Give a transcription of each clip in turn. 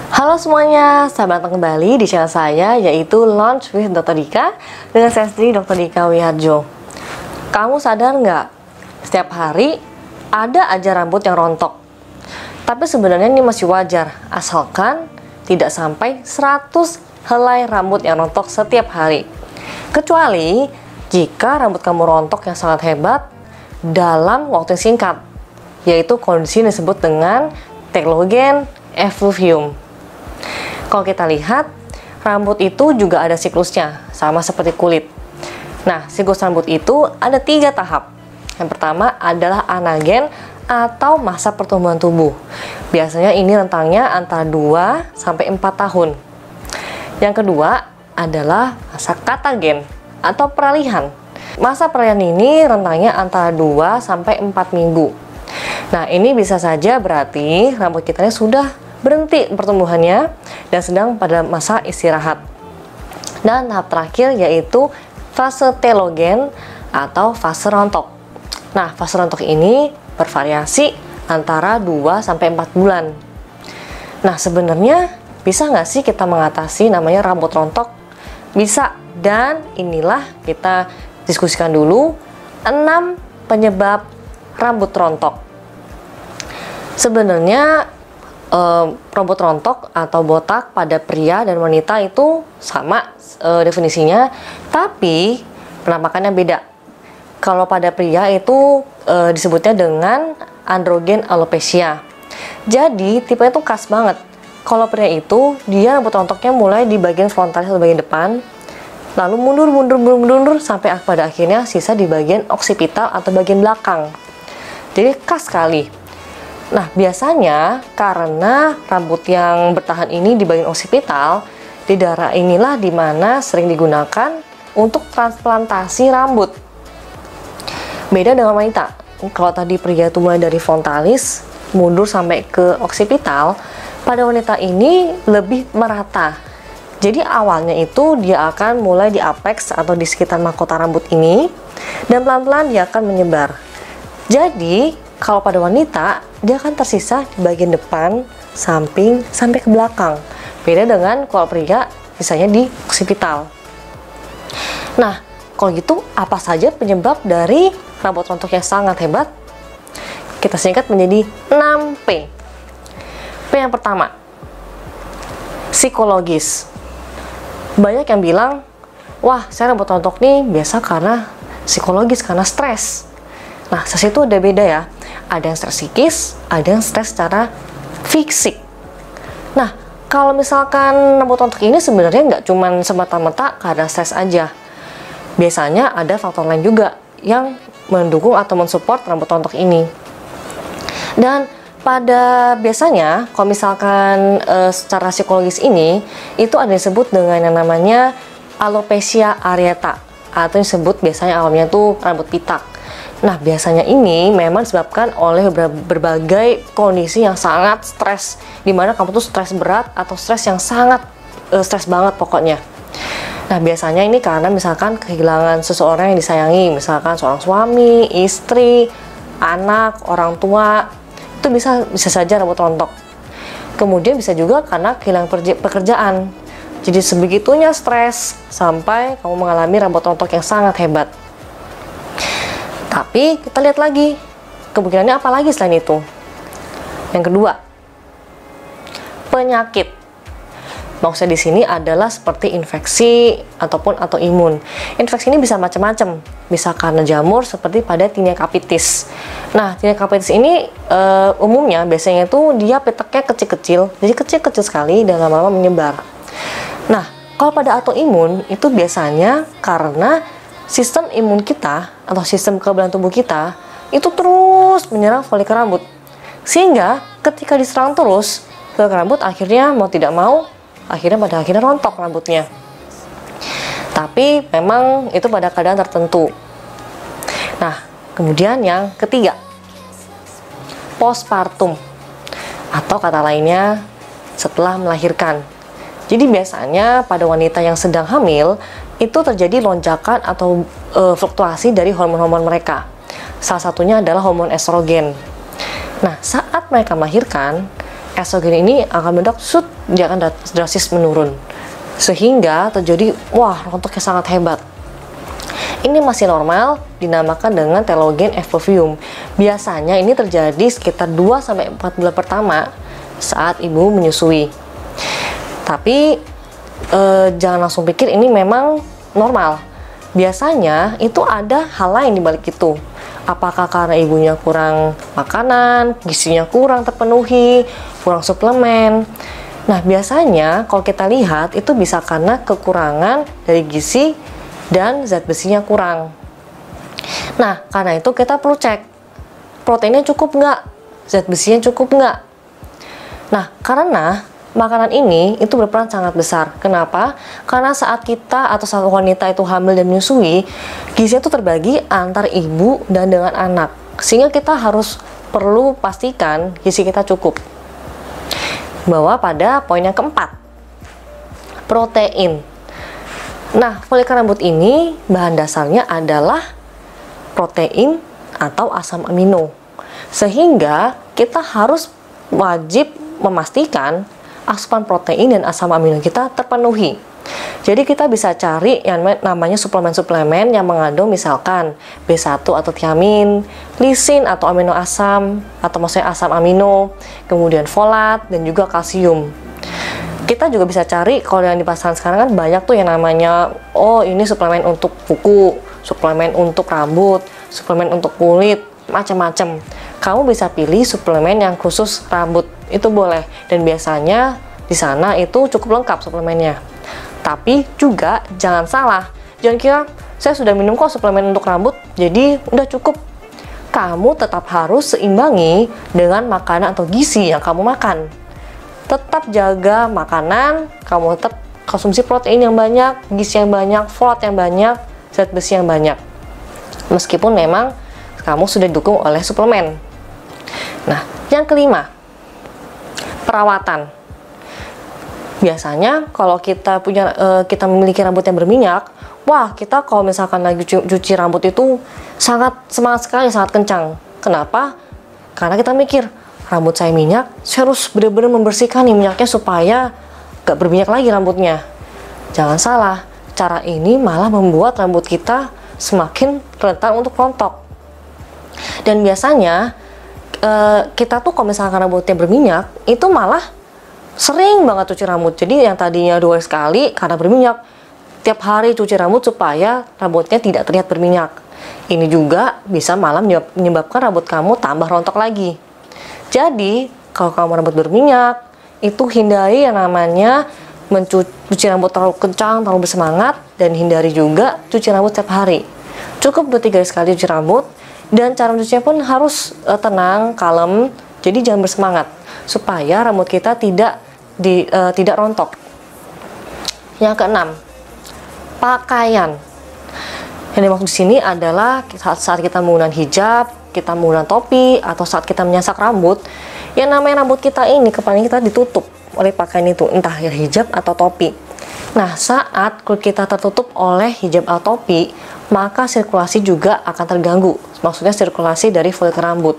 Halo semuanya, selamat datang kembali di channel saya yaitu Launch with Dr. Dika dengan saya sendiri Dr. Dika Wiharjo. Kamu sadar nggak? Setiap hari ada aja rambut yang rontok. Tapi sebenarnya ini masih wajar asalkan tidak sampai 100 helai rambut yang rontok setiap hari. Kecuali jika rambut kamu rontok yang sangat hebat dalam waktu yang singkat, yaitu kondisi yang disebut dengan telogen effluvium. Kalau kita lihat, rambut itu juga ada siklusnya, sama seperti kulit. Nah, siklus rambut itu ada 3 tahap. Yang pertama adalah anagen atau masa pertumbuhan tubuh. Biasanya ini rentangnya antara 2 sampai 4 tahun. Yang kedua adalah masa katagen atau peralihan. Masa peralihan ini rentangnya antara 2 sampai 4 minggu. Nah, ini bisa saja berarti rambut kita sudah berhenti pertumbuhannya dan sedang pada masa istirahat. Dan tahap terakhir yaitu fase telogen atau fase rontok. Nah, fase rontok ini bervariasi antara 2 sampai 4 bulan. Nah, sebenarnya bisa nggak sih kita mengatasi namanya rambut rontok? Bisa, dan inilah kita diskusikan dulu 6 penyebab rambut rontok. Sebenarnya rambut rontok atau botak pada pria dan wanita itu sama definisinya, tapi penampakannya beda. Kalau pada pria itu disebutnya dengan androgen alopecia. Jadi tipenya itu khas banget. Kalau pria itu dia rambut rontoknya mulai di bagian frontalis atau bagian depan, lalu mundur sampai pada akhirnya sisa di bagian oksipital atau bagian belakang. Jadi khas sekali. Nah, biasanya karena rambut yang bertahan ini di bagian oksipital, di daerah inilah dimana sering digunakan untuk transplantasi rambut. Beda dengan wanita. Kalau tadi pria itu mulai dari frontalis, mundur sampai ke oksipital, pada wanita ini lebih merata. Jadi awalnya itu dia akan mulai di apex atau di sekitar mahkota rambut ini, dan pelan-pelan dia akan menyebar. Jadi kalau pada wanita, dia akan tersisa di bagian depan, samping, sampai ke belakang. Beda dengan kalau pria, sisanya di oksipital. Nah, kalau gitu, apa saja penyebab dari rambut rontok yang sangat hebat? Kita singkat menjadi 6P. P yang pertama, psikologis. Banyak yang bilang, wah, saya rambut rontok nih biasa karena psikologis, karena stres. Nah, stres itu ada beda ya. Ada yang stres psikis, ada yang stres secara fisik. Nah, kalau misalkan rambut rontok ini sebenarnya nggak cuma semata-mata karena stres aja. Biasanya ada faktor lain juga yang mendukung atau mensupport rambut rontok ini. Dan pada biasanya, kalau misalkan secara psikologis ini, itu ada yang disebut dengan yang namanya alopecia areata, atau yang disebut biasanya awalnya tuh rambut pitak. Nah, biasanya ini memang disebabkan oleh berbagai kondisi yang sangat stres, dimana kamu tuh stres berat atau stres yang sangat stres banget pokoknya. Nah, biasanya ini karena misalkan kehilangan seseorang yang disayangi, misalkan seorang suami, istri, anak, orang tua, itu bisa saja rambut rontok. Kemudian bisa juga karena kehilangan pekerjaan. Jadi sebegitunya stres sampai kamu mengalami rambut rontok yang sangat hebat. Tapi kita lihat lagi, kemungkinannya apa lagi selain itu? Yang kedua, penyakit. Maksudnya di sini adalah seperti infeksi ataupun autoimun. Infeksi ini bisa macam-macam, bisa karena jamur seperti pada tinea capitis. Nah, tinea capitis ini umumnya biasanya itu dia peteknya kecil-kecil, jadi kecil-kecil sekali dan lama-lama menyebar. Nah, kalau pada autoimun itu biasanya karena sistem imun kita atau sistem kekebalan tubuh kita itu terus menyerang folikel rambut, sehingga ketika diserang terus folikel rambut akhirnya mau tidak mau pada akhirnya rontok rambutnya. Tapi memang itu pada keadaan tertentu. Nah, kemudian yang ketiga, postpartum atau kata lainnya setelah melahirkan. Jadi biasanya pada wanita yang sedang hamil itu terjadi lonjakan atau fluktuasi dari hormon-hormon mereka. Salah satunya adalah hormon estrogen. Nah, saat mereka melahirkan, estrogen ini akan meledak, dia akan drastis menurun. Sehingga terjadi, wah, rontok yang sangat hebat. Ini masih normal, dinamakan dengan telogen effuvium. Biasanya ini terjadi sekitar 2-4 bulan pertama saat ibu menyusui. Tapi jangan langsung pikir ini memang normal. Biasanya itu ada hal lain di balik itu. Apakah karena ibunya kurang makanan, gizinya kurang terpenuhi, kurang suplemen. Nah, biasanya kalau kita lihat itu bisa karena kekurangan dari gizi dan zat besinya kurang. Nah, karena itu kita perlu cek proteinnya cukup nggak, zat besinya cukup nggak. Nah, karena makanan ini itu berperan sangat besar. Kenapa? Karena saat kita atau saat wanita itu hamil dan menyusui, gizinya itu terbagi antar ibu dan dengan anak. Sehingga kita harus perlu pastikan gizi kita cukup. Bawa pada poin yang keempat, protein. Nah, folikel rambut ini bahan dasarnya adalah protein atau asam amino. Sehingga kita harus wajib memastikan asupan protein dan asam amino kita terpenuhi. Jadi kita bisa cari yang namanya suplemen-suplemen yang mengandung misalkan B1 atau tiamin, lisin atau amino asam atau maksudnya asam amino, kemudian folat dan juga kalsium. Kita juga bisa cari, kalau yang di pasaran sekarang kan banyak tuh yang namanya, oh ini suplemen untuk kuku, suplemen untuk rambut, suplemen untuk kulit, macam-macam. Kamu bisa pilih suplemen yang khusus rambut, itu boleh. Dan biasanya di sana itu cukup lengkap suplemennya. Tapi juga jangan salah, jangan kira saya sudah minum kok suplemen untuk rambut, jadi udah cukup. Kamu tetap harus seimbangi dengan makanan atau gizi yang kamu makan. Tetap jaga makanan, kamu tetap konsumsi protein yang banyak, gizi yang banyak, folat yang banyak, zat besi yang banyak. Meskipun memang kamu sudah didukung oleh suplemen. Nah, yang kelima, perawatan. Biasanya kalau kita kita memiliki rambut yang berminyak, wah, kita kalau misalkan lagi cuci rambut itu sangat semangat sekali, sangat kencang. Kenapa? Karena kita mikir, rambut saya minyak, saya harus benar-benar membersihkan nih minyaknya supaya gak berminyak lagi rambutnya. Jangan salah, cara ini malah membuat rambut kita semakin rentan untuk rontok. Dan biasanya kita tuh kalau misalkan rambutnya berminyak, itu malah sering banget cuci rambut. Jadi yang tadinya 2 kali karena berminyak, tiap hari cuci rambut supaya rambutnya tidak terlihat berminyak. Ini juga bisa malah menyebabkan rambut kamu tambah rontok lagi. Jadi, kalau kamu rambut berminyak, itu hindari yang namanya mencuci rambut terlalu kencang, terlalu bersemangat, dan hindari juga cuci rambut setiap hari. Cukup 2-3 kali cuci rambut, dan cara mencucinya pun harus tenang, kalem, jadi jangan bersemangat, supaya rambut kita tidak rontok. Yang keenam, pakaian. Yang dimaksud di sini adalah saat kita menggunakan hijab, kita menggunakan topi, atau saat kita menyasak rambut, yang namanya rambut kita ini, kepala kita ditutup oleh pakaian itu, entah ya hijab atau topi. Nah, saat kulit kita tertutup oleh hijab atau topi, maka sirkulasi juga akan terganggu, maksudnya sirkulasi dari folikel rambut,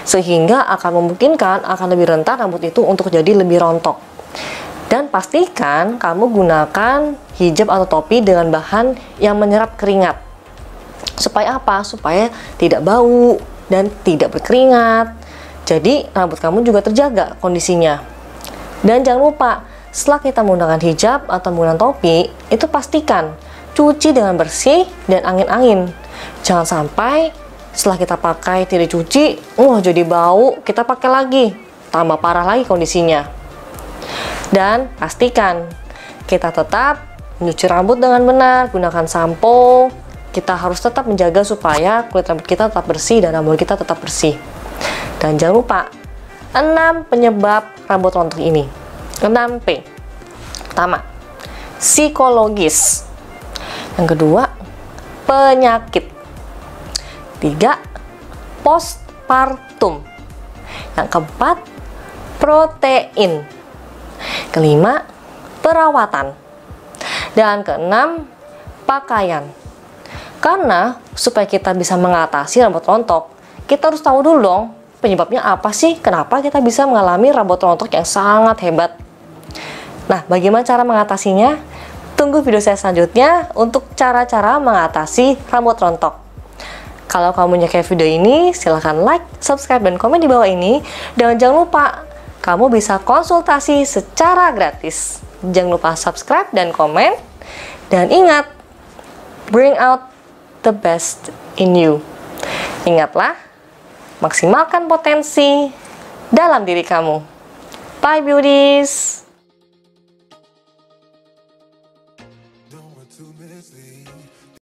sehingga akan memungkinkan akan lebih rentan rambut itu untuk jadi lebih rontok. Dan pastikan kamu gunakan hijab atau topi dengan bahan yang menyerap keringat. Supaya apa? Supaya tidak bau dan tidak berkeringat. Jadi rambut kamu juga terjaga kondisinya. Dan jangan lupa, setelah kita menggunakan hijab atau menggunakan topi, itu pastikan cuci dengan bersih dan angin-angin. Jangan sampai setelah kita pakai tidak dicuci, jadi bau, kita pakai lagi, tambah parah lagi kondisinya. Dan pastikan kita tetap mencuci rambut dengan benar, gunakan sampo. Kita harus tetap menjaga supaya kulit rambut kita tetap bersih dan rambut kita tetap bersih. Dan jangan lupa, 6 penyebab rambut rontok ini. 6P. Pertama, psikologis. Yang kedua, penyakit. 3, postpartum. Yang keempat, protein. Kelima, perawatan. Dan keenam, pakaian. Karena supaya kita bisa mengatasi rambut rontok, kita harus tahu dulu dong penyebabnya apa sih? Kenapa kita bisa mengalami rambut rontok yang sangat hebat? Nah, bagaimana cara mengatasinya? Tunggu video saya selanjutnya untuk cara-cara mengatasi rambut rontok. Kalau kamu menyukai video ini, silahkan like, subscribe, dan komen di bawah ini. Dan jangan lupa, kamu bisa konsultasi secara gratis. Jangan lupa subscribe dan komen. Dan ingat, bring out the best in you. Ingatlah, maksimalkan potensi dalam diri kamu. Bye beauties!